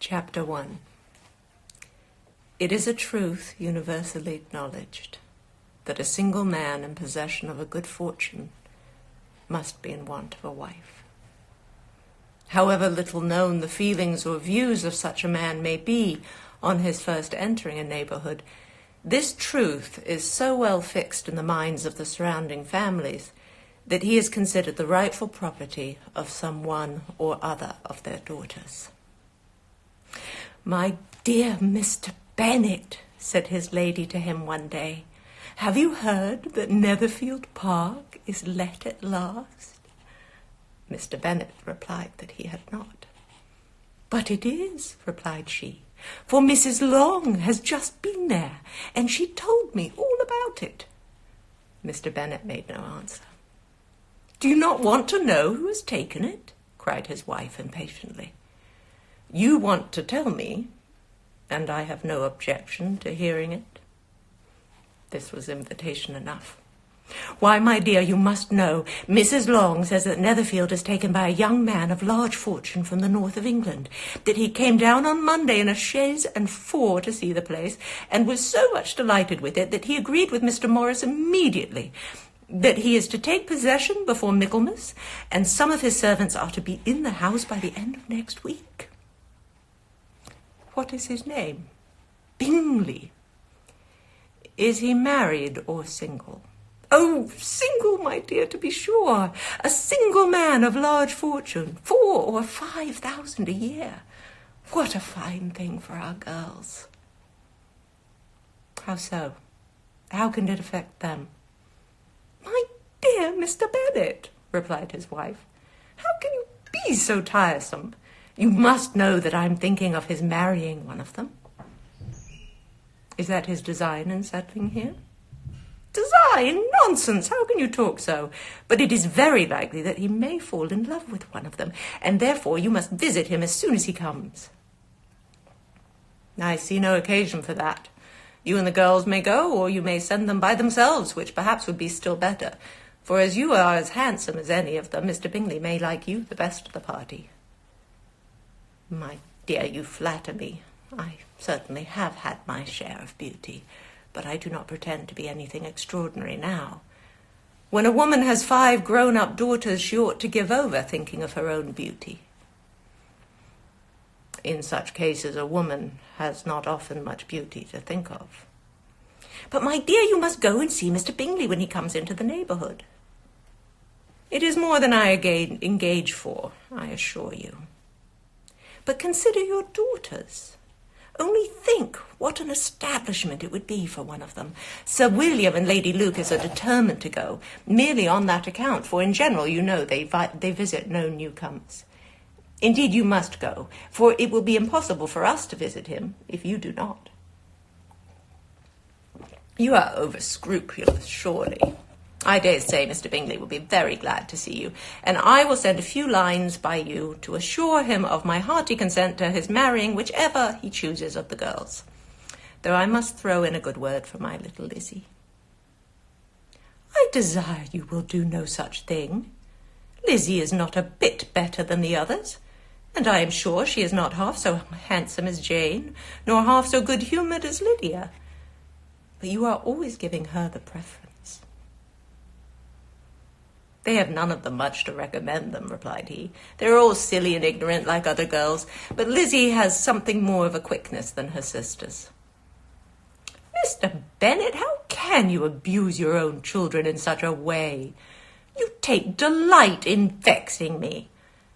Chapter 1. It is a truth universally acknowledged that a single man in possession of a good fortune must be in want of a wife. However little known the feelings or views of such a man may be on his first entering a neighborhood, this truth is so well fixed in the minds of the surrounding families that he is considered the rightful property of some one or other of their daughters. "My dear Mr. Bennet," said his lady to him one day, "have you heard that Netherfield Park is let at last?" Mr. Bennet replied that he had not. "But it is," replied she, "for Mrs. Long has just been there, and she told me all about it." Mr. Bennet made no answer. "Do you not want to know who has taken it?" cried his wife impatiently. "You want to tell me, and I have no objection to hearing it." This was invitation enough. "Why, my dear, you must know. Mrs. Long says that Netherfield is taken by a young man of large fortune from the north of England, that he came down on Monday in a chaise and four to see the place, and was so much delighted with it that he agreed with Mr. Morris immediately, that he is to take possession before Michaelmas, and some of his servants are to be in the house by the end of next week." "What is his name?" "Bingley." "Is he married or single?" "Oh, single, my dear, to be sure. A single man of large fortune, 4,000 or 5,000 a year. What a fine thing for our girls." "How so? How can it affect them?" "My dear Mr. Bennet," replied his wife, "how can you be so tiresome? You must know that I am thinking of his marrying one of them." "Is that his design in settling here?" "Design? Nonsense! How can you talk so? But it is very likely that he may fall in love with one of them, and therefore you must visit him as soon as he comes." "I see no occasion for that. You and the girls may go, or you may send them by themselves, which perhaps would be still better, for as you are as handsome as any of them, Mr. Bingley may like you the best of the party." "My dear, you flatter me. I certainly have had my share of beauty, but I do not pretend to be anything extraordinary now. When a woman has 5 grown-up daughters, she ought to give over thinking of her own beauty." "In such cases, a woman has not often much beauty to think of." "But, my dear, you must go and see Mr. Bingley when he comes into the neighborhood." "It is more than I engage for, I assure you." "But consider your daughters. Only think what an establishment it would be for one of them. Sir William and Lady Lucas are determined to go, merely on that account, for in general, you know, they visit no newcomers. Indeed, you must go, for it will be impossible for us to visit him if you do not." "You are over-scrupulous, surely. I dare say Mr. Bingley will be very glad to see you, and I will send a few lines by you to assure him of my hearty consent to his marrying whichever he chooses of the girls, though I must throw in a good word for my little Lizzie." "I desire you will do no such thing. Lizzie is not a bit better than the others, and I am sure she is not half so handsome as Jane, nor half so good-humoured as Lydia. But you are always giving her the preference." "They have none of them much to recommend them," replied he. "They are all silly and ignorant like other girls, but Lizzie has something more of a quickness than her sisters." "Mr. Bennet, how can you abuse your own children in such a way? You take delight in vexing me.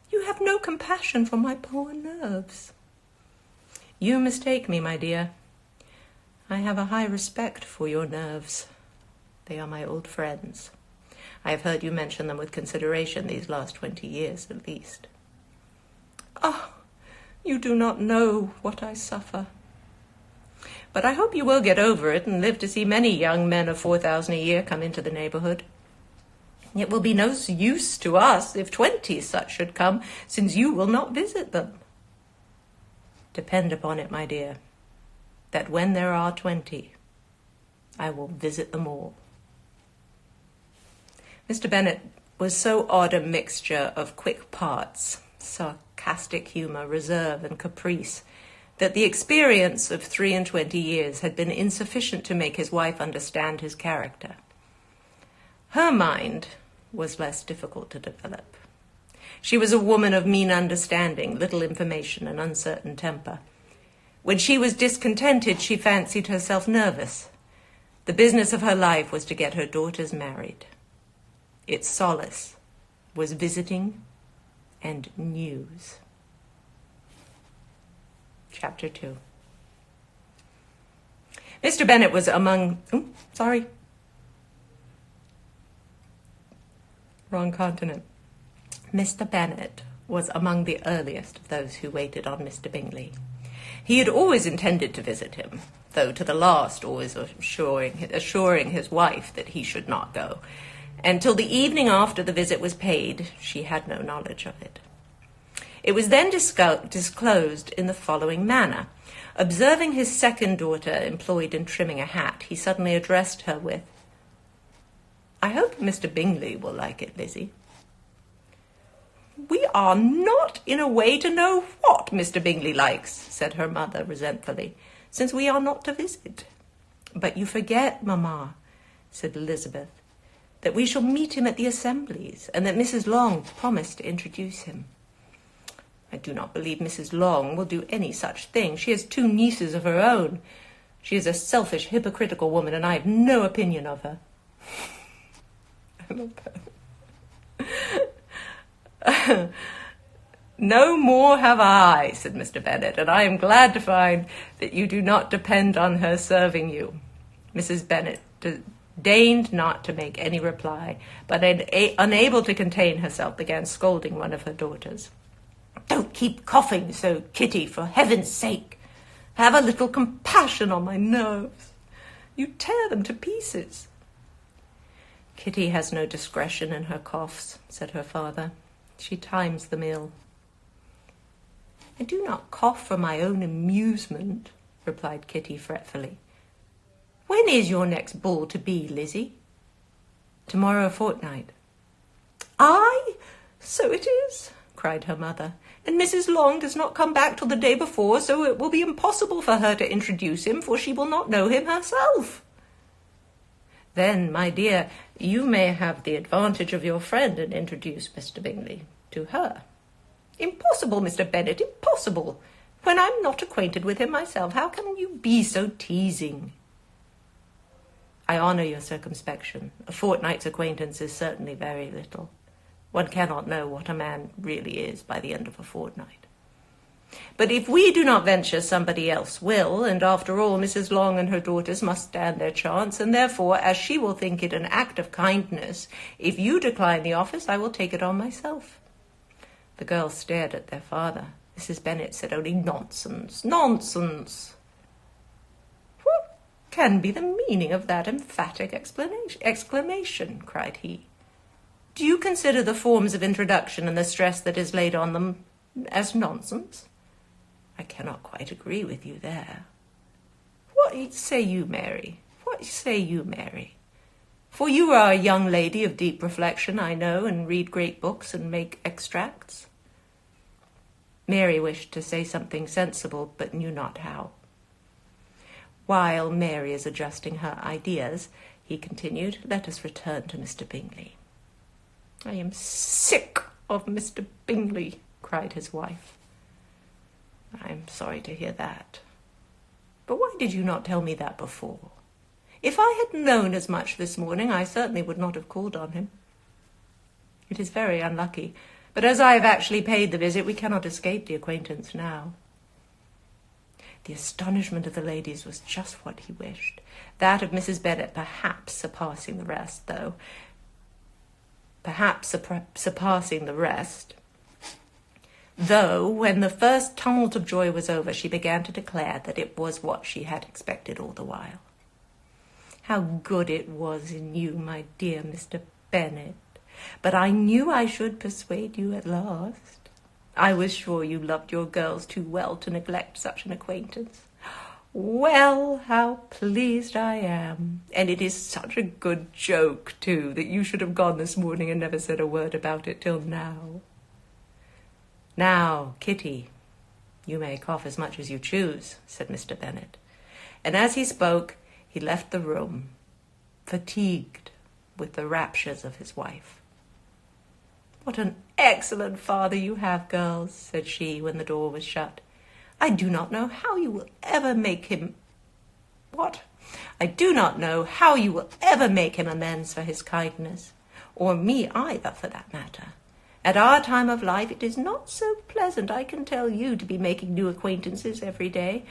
You have no compassion for my poor nerves." "You mistake me, my dear. I have a high respect for your nerves. They are my old friends. I have heard you mention them with consideration these last 20 years at least." "Ah, you do not know what I suffer. But I hope you will get over it and live to see many young men of 4,000 a year come into the neighborhood. It will be no use to us if 20 such should come, since you will not visit them." "Depend upon it, my dear, that when there are 20, I will visit them all." Mr. Bennet was so odd a mixture of quick parts, sarcastic humour, reserve, and caprice, that the experience of 23 years had been insufficient to make his wife understand his character. Her mind was less difficult to develop. She was a woman of mean understanding, little information, and uncertain temper. When she was discontented, she fancied herself nervous. The business of her life was to get her daughters married. Its solace was visiting and news. Chapter 2. Mr. Bennet was among... Wrong continent. Mr. Bennet was among the earliest of those who waited on Mr. Bingley. He had always intended to visit him, though to the last always assuring his wife that he should not go. And till the evening after the visit was paid, she had no knowledge of it. It was then disclosed in the following manner. Observing his second daughter employed in trimming a hat, he suddenly addressed her with, "I hope Mr. Bingley will like it, Lizzie." "We are not in a way to know what Mr. Bingley likes," said her mother resentfully, "since we are not to visit." "But you forget, mamma," said Elizabeth, "that we shall meet him at the assemblies, and that Mrs. Long promised to introduce him." "I do not believe Mrs. Long will do any such thing. She has 2 nieces of her own. She is a selfish, hypocritical woman, and I have no opinion of her." I love that. "No more have I," said Mr. Bennet, "and I am glad to find that you do not depend on her serving you." Mrs. Bennet deigned not to make any reply, but unable to contain herself, began scolding one of her daughters. "Don't keep coughing so, Kitty, for heaven's sake. Have a little compassion on my nerves. You tear them to pieces." "Kitty has no discretion in her coughs," said her father. "She times them ill." "I do not cough for my own amusement," replied Kitty fretfully. "When is your next ball to be, Lizzie?" "Tomorrow fortnight." "Aye, so it is," cried her mother. "And Mrs. Long does not come back till the day before, so it will be impossible for her to introduce him, for she will not know him herself." "Then, my dear, you may have the advantage of your friend and introduce Mr. Bingley to her." "Impossible, Mr. Bennet, impossible. When I'm not acquainted with him myself, how can you be so teasing?" "I honour your circumspection. A fortnight's acquaintance is certainly very little. One cannot know what a man really is by the end of a fortnight. But if we do not venture, somebody else will, and after all, Mrs. Long and her daughters must stand their chance, and therefore, as she will think it an act of kindness, if you decline the office, I will take it on myself." The girls stared at their father. Mrs. Bennet said only, "Nonsense, nonsense." "What can be the meaning of that emphatic exclamation?" cried he. "Do you consider the forms of introduction and the stress that is laid on them as nonsense?" "I cannot quite agree with you there." What say you, Mary? What say you, Mary? For you are a young lady of deep reflection, I know, and read great books and make extracts." Mary wished to say something sensible, but knew not how. "While Mary is adjusting her ideas," he continued, "let us return to Mr. Bingley." "I am sick of Mr. Bingley," cried his wife. "I am sorry to hear that. But why did you not tell me that before? If I had known as much this morning, I certainly would not have called on him. It is very unlucky, but as I have actually paid the visit, we cannot escape the acquaintance now." The astonishment of the ladies was just what he wished, that of Mrs. Bennet perhaps surpassing the rest, though when the first tumult of joy was over, she began to declare that it was what she had expected all the while. "How good it was in you, my dear Mr. Bennet! But I knew I should persuade you at last. I was sure you loved your girls too well to neglect such an acquaintance. Well, how pleased I am! And it is such a good joke, too, that you should have gone this morning and never said a word about it till now." "Now, Kitty, you may cough as much as you choose," said Mr. Bennet. And as he spoke, he left the room, fatigued with the raptures of his wife. "What an excellent father you have, girls," said she, when the door was shut. "I do not know how you will ever make him... I do not know how you will ever make him amends for his kindness, or me either, for that matter. At our time of life it is not so pleasant, I can tell you, to be making new acquaintances every day,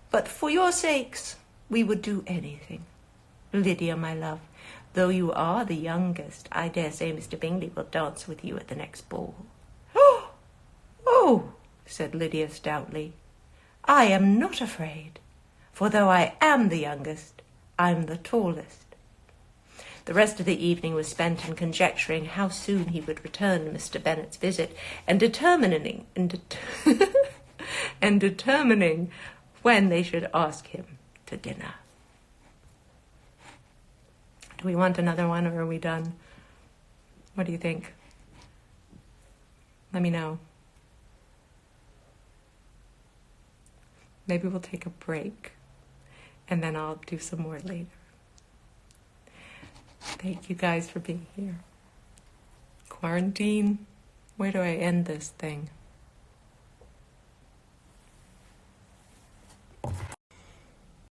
but for your sakes we would do anything. Lydia, my love, though you are the youngest, I dare say Mr. Bingley will dance with you at the next ball." "Oh," said Lydia stoutly, "I am not afraid, for though I am the youngest, I'm the tallest." The rest of the evening was spent in conjecturing how soon he would return Mr. Bennet's visit, and determining when they should ask him to dinner. Do we want another one, or are we done? What do you think? Let me know. Maybe we'll take a break, and then I'll do some more later. Thank you guys for being here. Quarantine? Where do I end this thing?